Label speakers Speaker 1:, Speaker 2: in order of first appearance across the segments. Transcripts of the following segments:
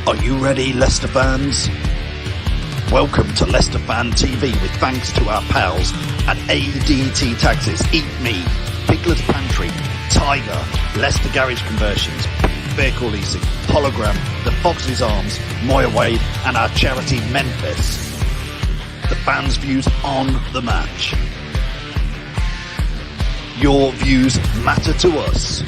Speaker 1: Are you ready, Leicester fans? Welcome to Leicester Fan TV with thanks to our pals at ADT Taxis, Eat Me, Piglet's Pantry, Tiger, Leicester Garage Conversions, Vehicle Leasing, Hologram, The Fox's Arms, Moya Wade and our charity Memphis. The fans' views on the match. Your views matter to us.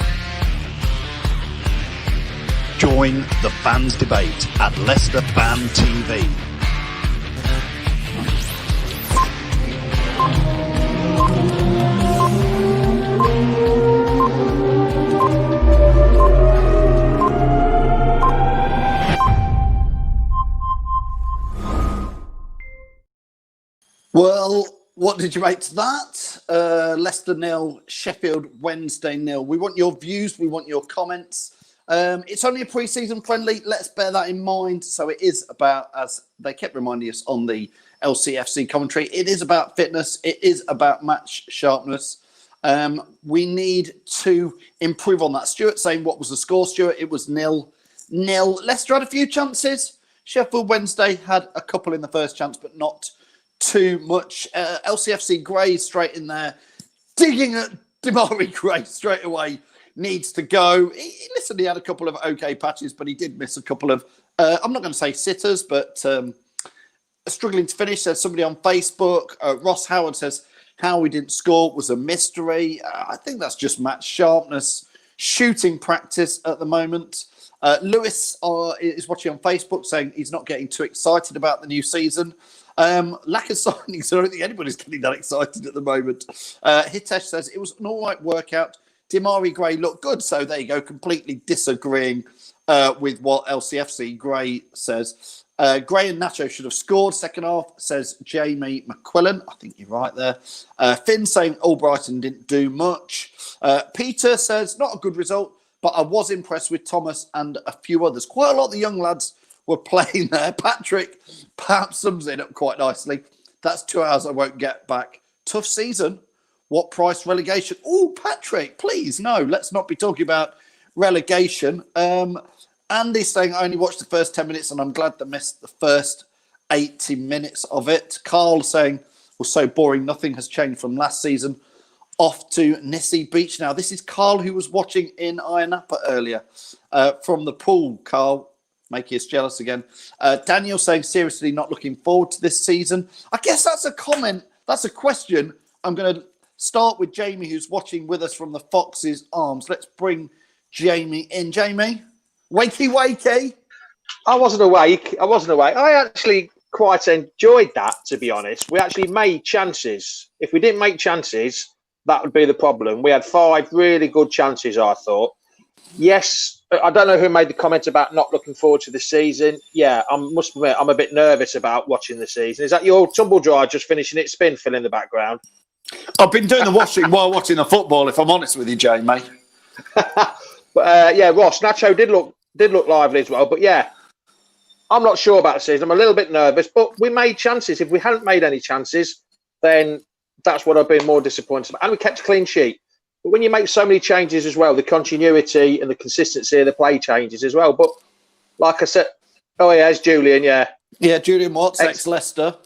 Speaker 1: Join the fans' debate at Leicester Fan TV. Well, what did you make to that? Leicester 0, Sheffield Wednesday 0. We want your views. We want your comments. It's only a pre-season friendly. Let's bear that in mind. So it is about, as they kept reminding us on the LCFC commentary, it is about fitness. It is about match sharpness. We need to improve on that. Stuart saying, what was the score, Stuart? It was 0-0. Leicester had a few chances. Sheffield Wednesday had a couple in the first chance, but not too much. LCFC Gray straight in there, digging at Damari Gray straight away. Needs to go. He had a couple of okay patches, but he did miss a couple of, I'm not going to say sitters, but struggling to finish. There's somebody on Facebook. Ross Howard says, how we didn't score was a mystery. I think that's just match sharpness, shooting practice at the moment. Lewis is watching on Facebook saying he's not getting too excited about the new season. Lack of signings. I don't think anybody's getting that excited at the moment. Hitesh says it was an all right workout. Damari Gray looked good. So there you go, completely disagreeing with what LCFC Gray says. Gray and Nacho should have scored second half, says Jamie McQuillan. I think you're right there. Finn saying Albrighton didn't do much. Peter says not a good result, but I was impressed with Thomas and a few others. Quite a lot of the young lads were playing there. Patrick perhaps sums it up quite nicely. That's 2 hours I won't get back. Tough season. What price relegation? Oh, Patrick, please, no, let's not be talking about relegation. Andy's saying I only watched the first 10 minutes and I'm glad they missed the first 80 minutes of it. Carl saying, was so boring, nothing has changed from last season. Off to Nissy Beach now. This is Carl who was watching in Ayia Napa earlier from the pool. Carl, making us jealous again. Daniel saying, seriously, not looking forward to this season. I guess that's a comment. That's a question. I'm going to start with Jamie, who's watching with us from the Fox's Arms. Let's bring Jamie in. Jamie, wakey.
Speaker 2: I wasn't awake. I actually quite enjoyed that, to be honest. We actually made chances. If we didn't make chances, that would be the problem. We had 5 really good chances, I thought. Yes, I don't know who made the comment about not looking forward to the season. Yeah, I must admit, I'm a bit nervous about watching the season. Is that your tumble dryer just finishing its spin, Phil, in the background?
Speaker 1: I've been doing the washing while watching the football, if I'm honest with you, Jamie.
Speaker 2: But yeah, Ross, Nacho did look lively as well. But yeah, I'm not sure about the season. I'm a little bit nervous, but we made chances. If we hadn't made any chances, then that's what I've been more disappointed about. And we kept a clean sheet. But when you make so many changes as well, the continuity and the consistency of the play changes as well. But like I said, oh yeah, it's Julian, yeah.
Speaker 1: Yeah, Julian Watts, ex-Leicester.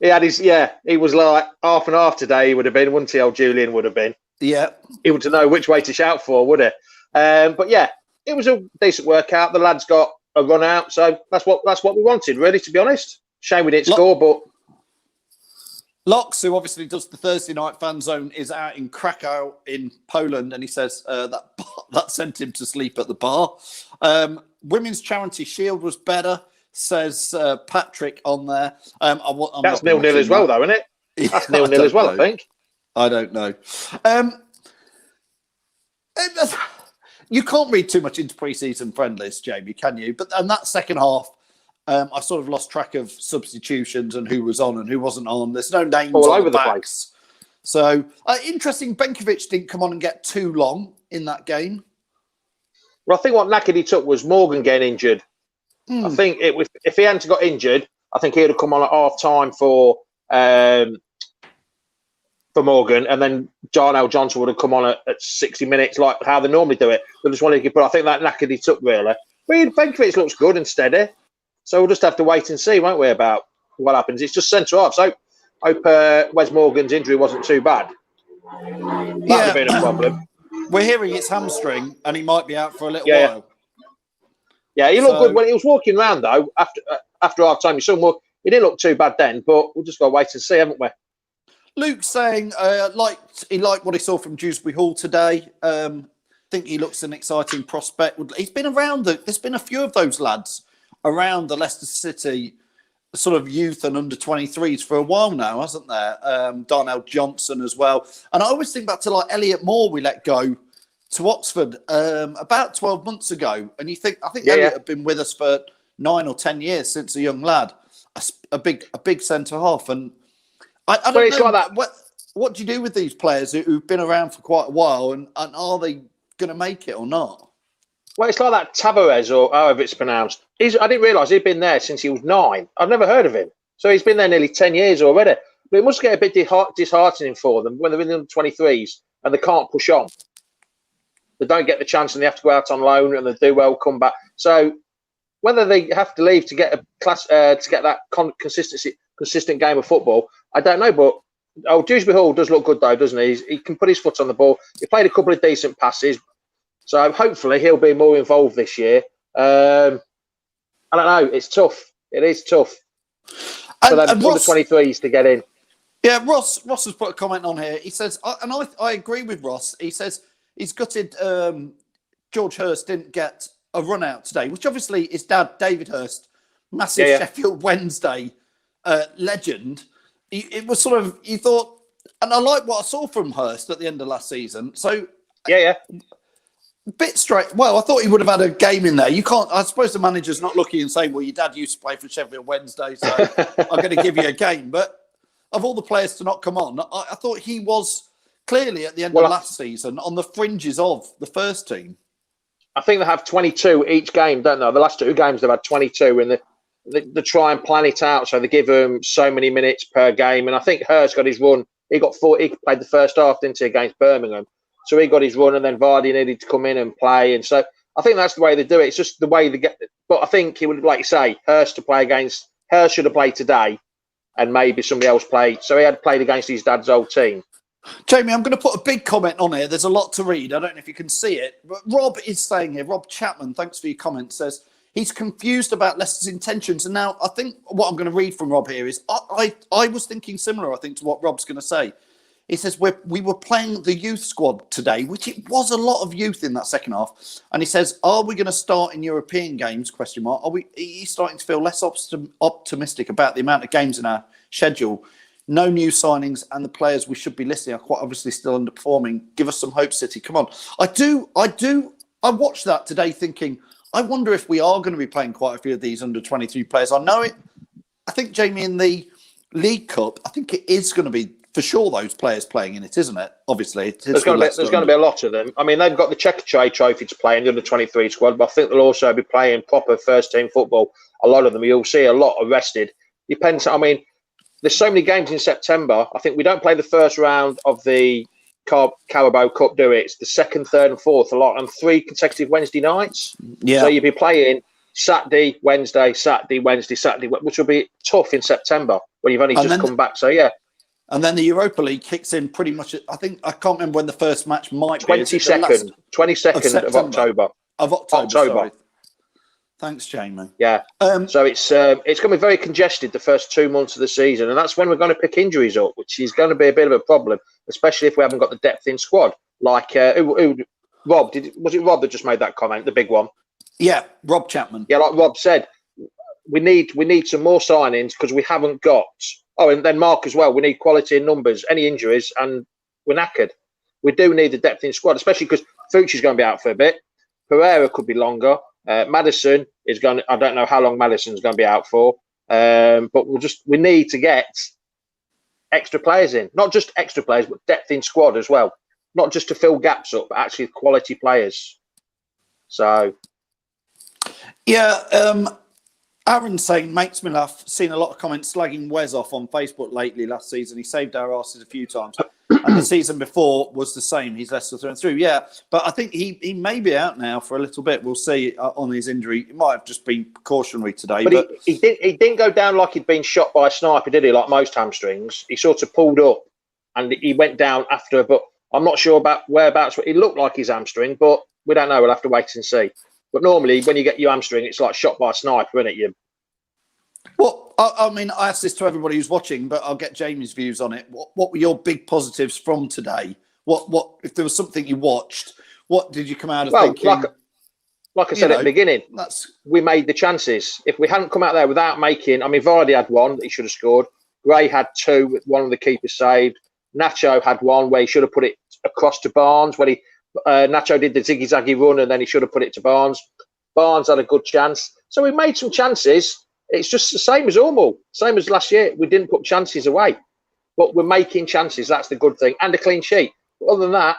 Speaker 2: He had his, he was like half and half today, he would have been, wouldn't he, old Julian would have been.
Speaker 1: Yeah.
Speaker 2: He would to know which way to shout for, would he? But yeah, it was a decent workout. The lads got a run out, so that's what we wanted, really, to be honest. Shame we didn't score, but...
Speaker 1: Locks, who obviously does the Thursday night Fanzone, is out in Krakow in Poland, and he says that sent him to sleep at the bar. Women's Charity Shield was better, says Patrick on there. That's
Speaker 2: 0-0 as well, though, isn't it? Yeah, that's 0-0 as well, I think.
Speaker 1: I don't know. You can't read too much into pre-season friendlies, Jamie, can you? And that second half, I sort of lost track of substitutions and who was on and who wasn't on. There's no names
Speaker 2: all
Speaker 1: on
Speaker 2: over the
Speaker 1: backs.
Speaker 2: place.
Speaker 1: So interesting. Benkovic didn't come on and get too long in that game.
Speaker 2: Well, I think what knacked he took was Morgan getting injured. I think if he hadn't got injured, I think he'd have come on at half time for Morgan, and then Darnell Johnson would have come on at 60 minutes, like how they normally do it. But just wanted to, but I think that knackered he took really. Well, Benkovic looks good and steady. So we'll just have to wait and see, won't we, about what happens. It's just centre half. So hope Wes Morgan's injury wasn't too bad. That would have been a problem.
Speaker 1: We're hearing it's hamstring and he might be out for a little
Speaker 2: Yeah.
Speaker 1: while.
Speaker 2: Yeah, he looked good when he was walking around, though, after half time. He didn't look too bad then, but we'll just got to wait and see, haven't we?
Speaker 1: Luke's saying he liked what he saw from Dewsbury Hall today. Think he looks an exciting prospect. He's been around. There's been a few of those lads around the Leicester City sort of youth and under 23s for a while now, hasn't there? Darnell Johnson as well. And I always think back to like Elliot Moore we let go to Oxford about 12 months ago. And I think Elliot had been with us for 9 or 10 years since a young lad, a big centre half. And I don't know,
Speaker 2: like that.
Speaker 1: What do you do with these players who've been around for quite a while and are they going to make it or not?
Speaker 2: Well, it's like that Tavares, or however it's pronounced. I didn't realise he'd been there since he was 9. I've never heard of him. So he's been there nearly 10 years already. But it must get a bit disheartening for them when they're in the 23s and they can't push on. They don't get the chance and they have to go out on loan and they do well, come back. So whether they have to leave to get a class to get that consistent game of football, I don't know. But Dewsbury Hall does look good though, doesn't he? He can put his foot on the ball. He played a couple of decent passes. So hopefully he'll be more involved this year. I don't know. It's tough. It is tough for them Ross, the 23s to get in.
Speaker 1: Yeah, Ross has put a comment on here. He says, and I agree with Ross. He says he's gutted George Hurst didn't get a run out today, which obviously his dad, David Hurst, massive Sheffield Wednesday legend. It was sort of, you thought, and I like what I saw from Hurst at the end of last season. So bit straight. Well, I thought he would have had a game in there. You can't. I suppose the manager's not looking and saying, "Well, your dad used to play for Sheffield Wednesday, so I'm going to give you a game." But of all the players to not come on, I thought he was clearly at the end of last season on the fringes of the first team.
Speaker 2: I think they have 22 each game, don't they? The last 2 games they've had 22, and they try and plan it out so they give him so many minutes per game. And I think Hurst got his run. He got 4. He played the first half, didn't he, against Birmingham. So he got his run, and then Vardy needed to come in and play. And so I think that's the way they do it. It's just the way they get. But I think he would, like you say, Hurst should have played today, and maybe somebody else played. So he had played against his dad's old team.
Speaker 1: Jamie, I'm going to put a big comment on here. There's a lot to read. I don't know if you can see it. But Rob is saying here, Rob Chapman, thanks for your comment, says he's confused about Leicester's intentions. And now I think what I'm going to read from Rob here is I was thinking similar, I think, to what Rob's going to say. He says, we were playing the youth squad today, which it was a lot of youth in that second half. And he says, are we going to start in European games, ? He's starting to feel less optimistic about the amount of games in our schedule. No new signings and the players we should be listing are quite obviously still underperforming. Give us some hope, City. Come on. I watched that today thinking, I wonder if we are going to be playing quite a few of these under 23 players. I know it. I think, Jamie, in the League Cup, I think it is going to be for sure those players playing in it, isn't it? Obviously,
Speaker 2: there's going to be a lot of them. I mean, they've got the Checkatrade Trophy to play in the under 23 squad, but I think they'll also be playing proper first team football. A lot of them, you'll see a lot are rested. Depends. I mean, there's so many games in September. I think we don't play the first round of the Carabao Cup, do it? It's the second, third, and fourth a lot, and 3 consecutive Wednesday nights. Yeah. So you'll be playing Saturday, Wednesday, which will be tough in September when you've only just come back. So yeah.
Speaker 1: And then the Europa League kicks in pretty much. I can't remember when the first match might be.
Speaker 2: 22nd of October.
Speaker 1: Of October. Sorry. Thanks, Jamie.
Speaker 2: Yeah. So it's going to be very congested the first 2 months of the season, and that's when we're going to pick injuries up, which is going to be a bit of a problem, especially if we haven't got the depth in squad. Like Rob, was it Rob that just made that comment, the big one?
Speaker 1: Yeah, Rob Chapman.
Speaker 2: Yeah, like Rob said, we need some more signings because we haven't got. Oh, and then Mark as well. We need quality in numbers. Any injuries, and we're knackered. We do need the depth in squad, especially because Fucci's going to be out for a bit. Pereira could be longer. Madison is going. I don't know how long Madison's going to be out for. But we need to get extra players in, not just extra players, but depth in squad as well. Not just to fill gaps up, but actually quality players. So,
Speaker 1: yeah. Aaron saying, makes me laugh. Seen a lot of comments slagging Wes off on Facebook lately last season. He saved our asses a few times. And the season before was the same. He's Leicester through and through. Yeah, but I think he may be out now for a little bit. We'll see on his injury. It might have just been precautionary today.
Speaker 2: But he didn't go down like he'd been shot by a sniper, did he? Like most hamstrings. He sort of pulled up and he went down after. But I'm not sure about whereabouts. It looked like his hamstring, but we don't know. We'll have to wait and see. But normally, when you get your hamstring, it's like shot by a sniper, isn't it?
Speaker 1: Well, I mean, I asked this to everybody who's watching, but I'll get Jamie's views on it. What were your big positives from today? What if there was something you watched? What did you come out of thinking?
Speaker 2: Like I said at the beginning, we made the chances. If we hadn't come out there without making, I mean, Vardy had one that he should have scored. Gray had two with one of the keepers saved. Nacho had one where he should have put it across to Barnes. When Nacho did the ziggy-zaggy run and then he should have put it to Barnes. Barnes had a good chance. So we made some chances. It's just the same as normal. Same as last year. We didn't put chances away. But we're making chances. That's the good thing. And a clean sheet. But other than that,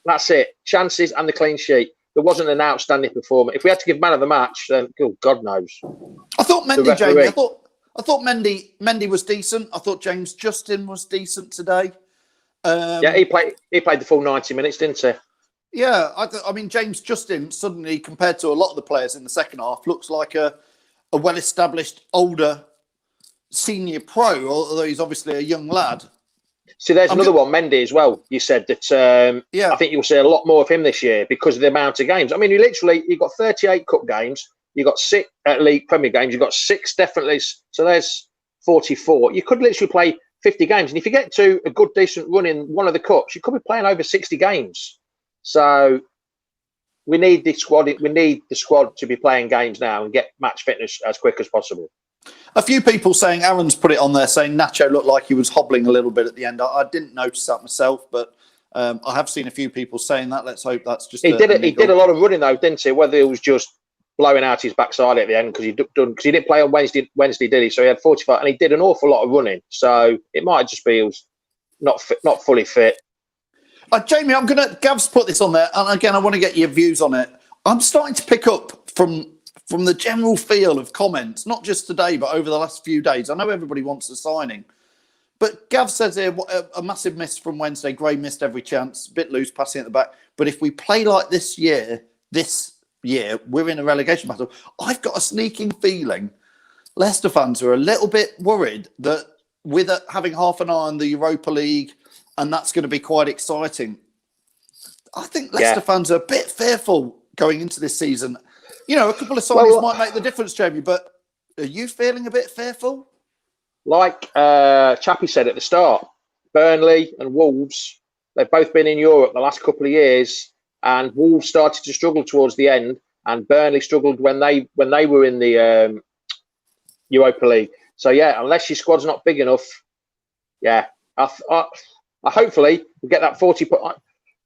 Speaker 2: that's it. Chances and the clean sheet. There wasn't an outstanding performance. If we had to give man of the match, then God knows.
Speaker 1: I thought Mendy, Jamie. I thought Mendy was decent. I thought James Justin was decent today.
Speaker 2: Yeah, he played the full 90 minutes, didn't he?
Speaker 1: Yeah, I mean, James Justin suddenly, compared to a lot of the players in the second half, looks like a well-established, older senior pro, although he's obviously a young lad.
Speaker 2: See, there's another one, Mendy, as well. You said that I think you'll see a lot more of him this year because of the amount of games. I mean, you got 38 cup games, you got 6 League Premier games, you got 6 definitely. So there's 44. You could literally play 50 games. And if you get to a good, decent run in one of the cups, you could be playing over 60 games. So we need the squad. We need the squad to be playing games now and get match fitness as quick as possible.
Speaker 1: A few people saying, Aaron's put it on there, saying Nacho looked like he was hobbling a little bit at the end. I didn't notice that myself, but I have seen a few people saying that. Let's hope that's just. He
Speaker 2: did a lot of running though, didn't he? Whether it was just blowing out his backside at the end because he didn't play on Wednesday, did he? So he had 45, and he did an awful lot of running. So it might just be he was not fully fit.
Speaker 1: Jamie, Gav's put this on there, and again, I want to get your views on it. I'm starting to pick up from the general feel of comments, not just today, but over the last few days. I know everybody wants a signing, but Gav says here, a massive miss from Wednesday. Gray missed every chance, a bit loose passing at the back. But if we play like this year, we're in a relegation battle. I've got a sneaking feeling Leicester fans are a little bit worried that with having half an eye on the Europa League, and that's going to be quite exciting. I think Leicester fans are a bit fearful going into this season. You know, a couple of signings might make the difference, Jamie, but are you feeling a bit fearful?
Speaker 2: Like Chappie said at the start, Burnley and Wolves, they've both been in Europe the last couple of years, and Wolves started to struggle towards the end, and Burnley struggled when they were in the Europa League. So, yeah, unless your squad's not big enough, I hopefully we get that 40 point.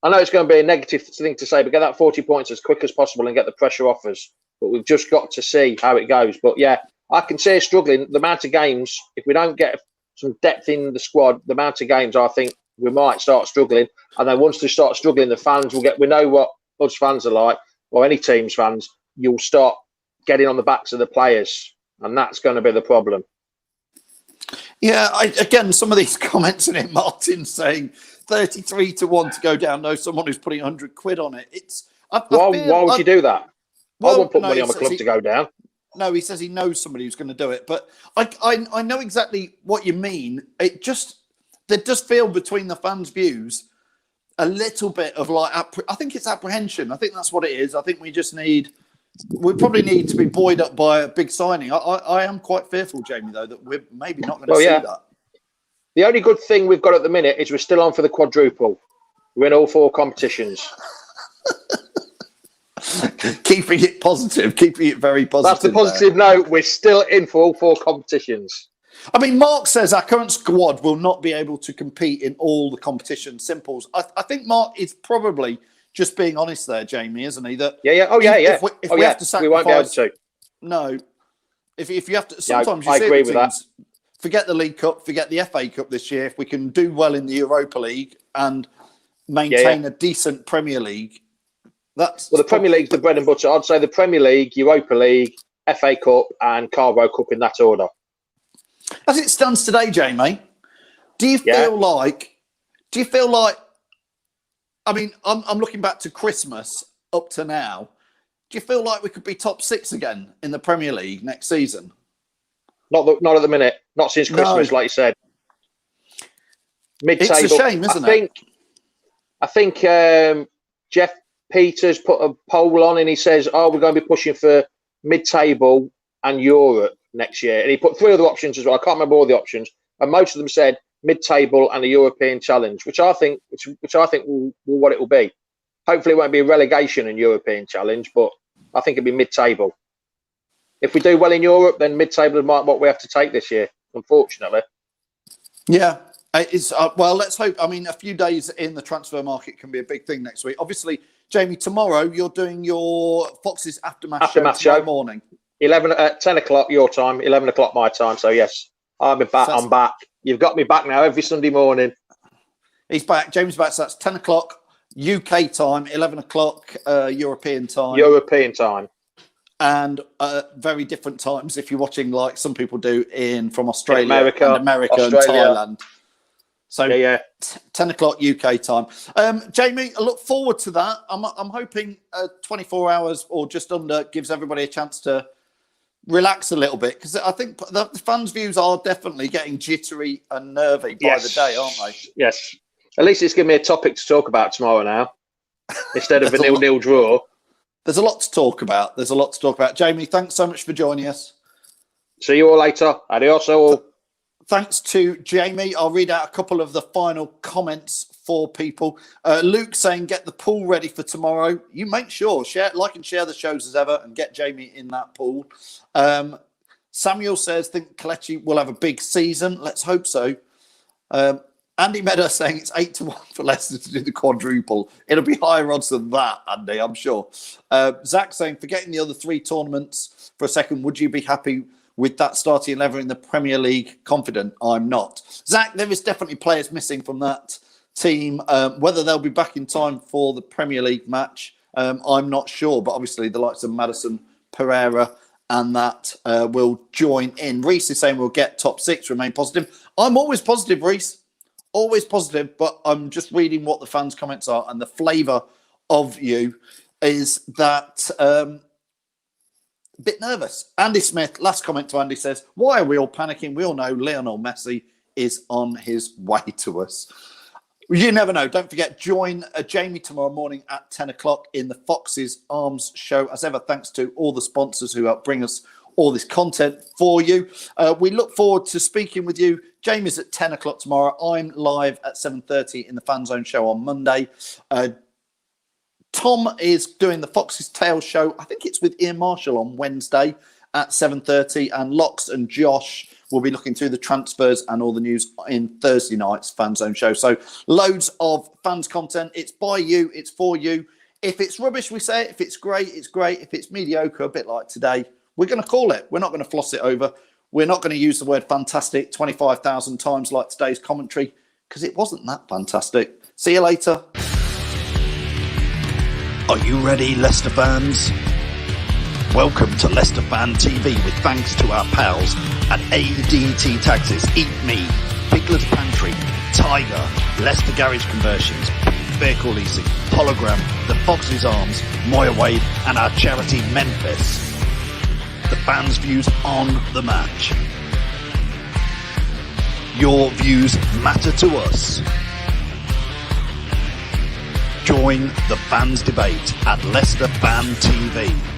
Speaker 2: I know it's going to be a negative thing to say, but get that 40 points as quick as possible and get the pressure off us. But we've just got to see how it goes. But yeah, I can see us struggling. The amount of games, if we don't get some depth in the squad, the amount of games, I think we might start struggling. And then once they start struggling, the fans will we know what us fans are like, or any team's fans, you'll start getting on the backs of the players. And that's going to be the problem.
Speaker 1: Yeah, again, some of these comments in it, Martin saying 33-1 to go down. No, someone who's putting 100 quid on it.
Speaker 2: Why would you do that? I won't put money on a club to go down.
Speaker 1: No, he says he knows somebody who's going to do it. But I know exactly what you mean. There does feel between the fans' views a little bit of like, I think it's apprehension. I think that's what it is. I think we probably need to be buoyed up by a big signing. I am quite fearful, Jamie, though, that we're maybe not going to see that.
Speaker 2: The only good thing we've got at the minute is we're still on for the quadruple. We're in all 4 competitions.
Speaker 1: Keeping it positive, keeping it very positive.
Speaker 2: That's the positive note. We're still in for all 4 competitions.
Speaker 1: I mean, Mark says our current squad will not be able to compete in all the competition simples. I think Mark is probably just being honest there, Jamie, isn't he? That If we have to sacrifice,
Speaker 2: we won't be able to.
Speaker 1: No, if you have to, sometimes you
Speaker 2: I
Speaker 1: see
Speaker 2: agree
Speaker 1: with
Speaker 2: that.
Speaker 1: Forget the League Cup, forget the FA Cup this year. If we can do well in the Europa League and maintain a decent Premier League, the
Speaker 2: Premier League's the bread and butter. I'd say the Premier League, Europa League, FA Cup and Carabao Cup in that order.
Speaker 1: As it stands today, Jamie, do you feel like? I mean, I'm looking back to Christmas up to now. Do you feel like we could be top 6 again in the Premier League next season?
Speaker 2: Not at the minute. Not since Christmas, like you said. Mid-table.
Speaker 1: It's a shame, isn't it?
Speaker 2: I think Jeff Peters put a poll on and he says, we're going to be pushing for mid-table and Europe next year. And he put 3 other options as well. I can't remember all the options. And most of them said mid-table and a European challenge, which I think will what it will be. Hopefully it won't be a relegation and European challenge, but I think it'll be mid-table. If we do well in Europe, then mid-table is what we have to take this year, unfortunately.
Speaker 1: Yeah. It's well, let's hope. I mean, a few days in the transfer market can be a big thing next week. Obviously, Jamie, tomorrow you're doing your Foxes aftermath show morning.
Speaker 2: 10 o'clock your time, 11 o'clock my time. So yes, I'm back. I'm back. You've got me back now every Sunday morning.
Speaker 1: He's back. James back. So that's 10 o'clock UK time, 11 o'clock European time.
Speaker 2: European time.
Speaker 1: And very different times if you're watching, like some people do, from Australia,
Speaker 2: America
Speaker 1: and Thailand. So
Speaker 2: yeah.
Speaker 1: 10 o'clock UK time. Jamie, I look forward to that. I'm hoping 24 hours or just under gives everybody a chance to relax a little bit, because I think the fans' views are definitely getting jittery and nervy by the day, aren't they?
Speaker 2: Yes. At least it's given me a topic to talk about tomorrow now, instead of a 0-0 draw.
Speaker 1: There's a lot to talk about. Jamie, thanks so much for joining us.
Speaker 2: See you all later. Adios all.
Speaker 1: Thanks to Jamie. I'll read out a couple of the final comments for people. Luke saying, get the pool ready for tomorrow. You make sure, like and share the shows as ever and get Jamie in that pool. Samuel says, think Kelechi will have a big season. Let's hope so. Andy Meadow saying it's 8-1 for Leicester to do the quadruple. It'll be higher odds than that, Andy, I'm sure. Zach saying, forgetting the other 3 tournaments for a second, would you be happy with that starting 11 in the Premier League? Confident? I'm not. Zach, there is definitely players missing from that team. Whether they'll be back in time for the Premier League match, I'm not sure. But obviously the likes of Maddison, Pereira and that will join in. Reese is saying we'll get top 6, remain positive. I'm always positive, Reese. Always positive, but I'm just reading what the fans' comments are, and the flavour of you is that a bit nervous. Andy Smith, last comment to Andy, says, why are we all panicking? We all know Lionel Messi is on his way to us. You never know. Don't forget, join Jamie tomorrow morning at 10 o'clock in the Foxes Arms show. As ever, thanks to all the sponsors who help bring us all this content for you. We look forward to speaking with you. Jamie's at 10 o'clock tomorrow. I'm live at 7:30 in the Fanzone show on Monday. Tom is doing the Fox's Tales show. I think it's with Ian Marshall on Wednesday at 7:30. And Lox and Josh will be looking through the transfers and all the news in Thursday night's Fanzone show. So loads of fans content. It's by you. It's for you. If it's rubbish, we say it. If it's great, it's great. If it's mediocre, a bit like today, we're going to call it. We're not going to floss it over. We're not going to use the word fantastic 25,000 times like today's commentary, because it wasn't that fantastic. See you later.
Speaker 3: Are you ready, Leicester fans? Welcome to Leicester Fan TV with thanks to our pals at ADT Taxis, Eat Me, Piglet's Pantry, Tiger, Leicester Garage Conversions, Vehicle Leasing, Hologram, the Foxes Arms, Moya Wade and our charity Memphis. The fans' views on the match. Your views matter to us. Join the fans' debate at Leicester Fan TV.